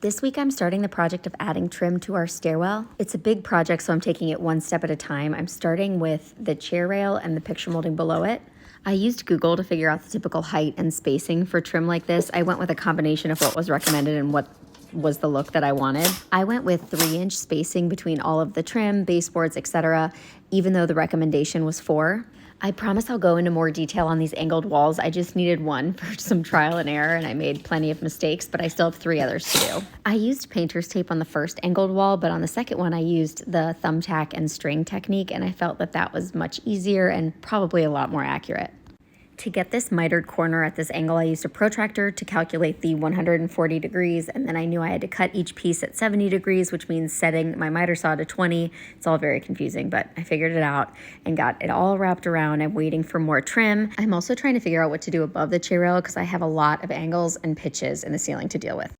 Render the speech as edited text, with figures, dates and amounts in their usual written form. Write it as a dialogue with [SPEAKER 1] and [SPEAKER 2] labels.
[SPEAKER 1] This week I'm starting the project of adding trim to our stairwell. It's a big project, so I'm taking it one step at a time. I'm starting with the chair rail and the picture molding below it. I used Google to figure out the typical height and spacing for trim like this. I went with a combination of what was recommended and what was the look that I wanted. I went with 3-inch spacing between all of the trim, baseboards, etc., even though the recommendation was 4. I promise I'll go into more detail on these angled walls. I just needed one for some trial and error, and I made plenty of mistakes, but I still have 3 others to do. I used painter's tape on the first angled wall, but on the second one I used the thumbtack and string technique, and I felt that that was much easier and probably a lot more accurate. To get this mitered corner at this angle, I used a protractor to calculate the 140 degrees, and then I knew I had to cut each piece at 70 degrees, which means setting my miter saw to 20. It's all very confusing, but I figured it out and got it all wrapped around. I'm waiting for more trim. I'm also trying to figure out what to do above the chair rail because I have a lot of angles and pitches in the ceiling to deal with.